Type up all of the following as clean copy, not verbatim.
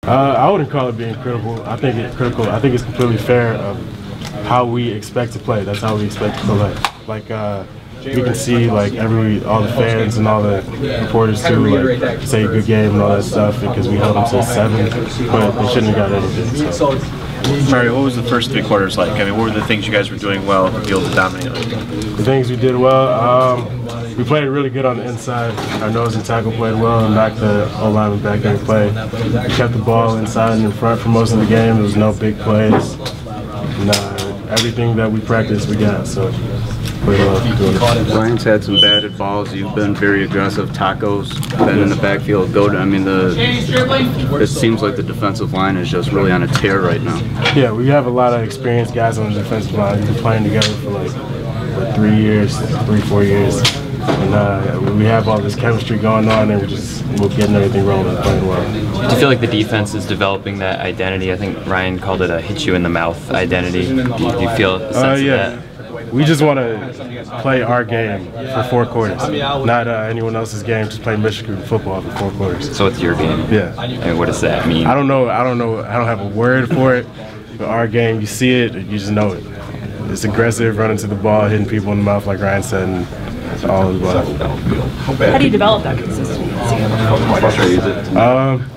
I wouldn't call it being critical. I think it's completely fair of how we expect to play. That's how we expect to play. Like we can see like all the fans and all the reporters too like say good game and all that stuff because we held them to 7, but they shouldn't have got anything. So. Sorry, what was the first 3 quarters like? I mean, what were the things you guys were doing well to be able to dominate? The things we did well, we played really good on the inside. Our nose and tackle played well and knocked the O-lineman back every play. We kept the ball inside and in front for most of the game. There was no big plays. And, everything that we practiced, we got. So. Ryan's had some batted balls. You've been very aggressive. Taco's been in the backfield. I mean, it seems like the defensive line is just really on a tear right now. Yeah, we have a lot of experienced guys on the defensive line. We've been playing together for like 4 years. And we have all this chemistry going on, and we're getting everything rolling and playing well. Do you feel like the defense is developing that identity? I think Ryan called it a hit-you-in-the-mouth identity. Do you feel a sense of that? We just want to play our game for 4 quarters, not anyone else's game. Just play Michigan football for 4 quarters. So it's your game. Yeah. And what does that mean? I don't know. I don't have a word for it. But our game, you see it, you just know it. It's aggressive, running to the ball, hitting people in the mouth, like Ryan said, and all of the ball. How do you develop that consistency?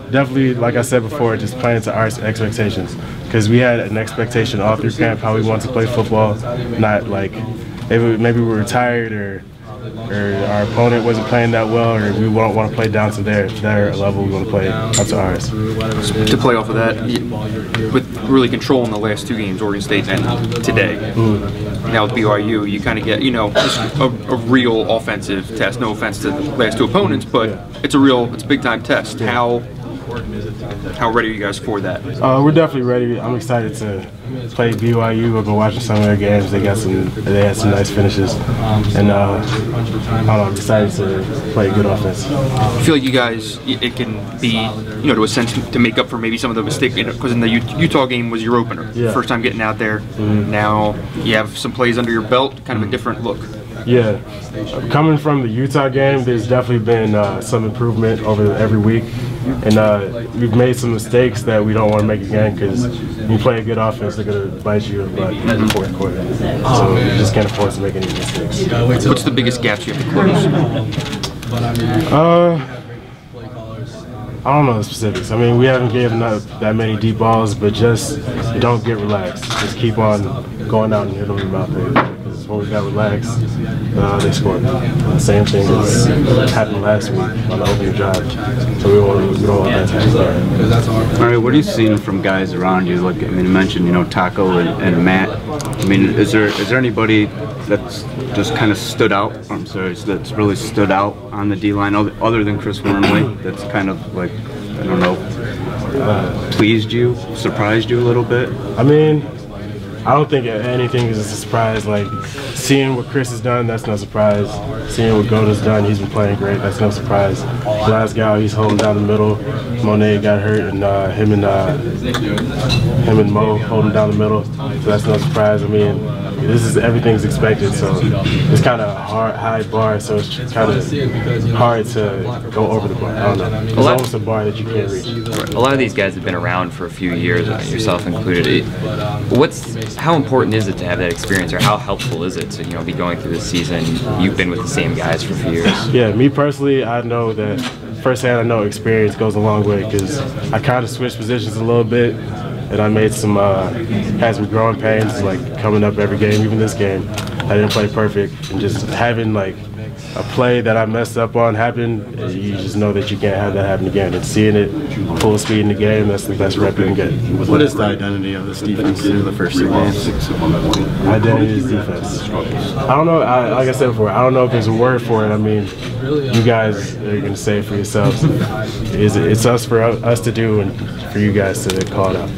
Definitely, like I said before, just playing to our expectations. Because we had an expectation all through camp how we want to play football, not like maybe we were tired or our opponent wasn't playing that well, or we don't want to play down to their level. We want to play up to ours. To play off of that, with really controlling the last 2 games, Oregon State and today. Now with BYU, you kind of get just a real offensive test. No offense to the last 2 opponents, but it's a big time test. How ready are you guys for that? We're definitely ready. I'm excited to play BYU. I've been watching some of their games. They had some nice finishes, and I'm excited to play good offense. I feel like you guys, it can be, to a sense, to make up for maybe some of the mistakes, because in the Utah game was your opener. Yeah. First time getting out there. Now you have some plays under your belt, kind of a different look. Yeah, coming from the Utah game, there's definitely been some improvement over every week, and we've made some mistakes that we don't want to make again, because when you play a good offense, they're going to bite you in the fourth quarter. So we just can't afford to make any mistakes. What's the biggest gaps you have to close? I don't know the specifics. I mean, we haven't given up that many deep balls, but just don't get relaxed. Just keep on going out and hitting them out there. Because when we got relaxed, they scored. Same thing as happened last week on the opening drive. So we don't want that to happen. All right, what are you seeing from guys around you? Like, I mean, you mentioned, Taco and Matt. I mean, is there anybody that's just kind of stood out? That's really stood out on the D-line other than Chris Wormley? That's kind of like, I don't know, pleased you, surprised you a little bit? I mean, I don't think anything is a surprise. Like, seeing what Chris has done, that's no surprise. Seeing what Goda's done, he's been playing great, that's no surprise. Glasgow, he's holding down the middle. Monet got hurt, and him and Mo holding down the middle, so that's no surprise. I mean, everything's expected, so it's kind of a high bar, so it's kind of hard to go over the bar. I don't know. It's almost a bar that you can't reach. A lot of these guys have been around for a few years, yourself included. How important is it to have that experience, or how helpful is it to be going through this season? You've been with the same guys for a few years. Yeah, me personally, I know that firsthand. I know experience goes a long way, because I kind of switched positions a little bit. And I made had some growing pains, like coming up every game, even this game. I didn't play perfect, and just having like a play that I messed up on happen, you just know that you can't have that happen again. And seeing it full speed in the game, that's the best rep you can get. What is the identity of this defense through the first 2 games? Identity is defense. I don't know, like I said before, I don't know if there's a word for it. I mean, you guys are going to say it for yourselves. It's for us to do, and for you guys to call it out.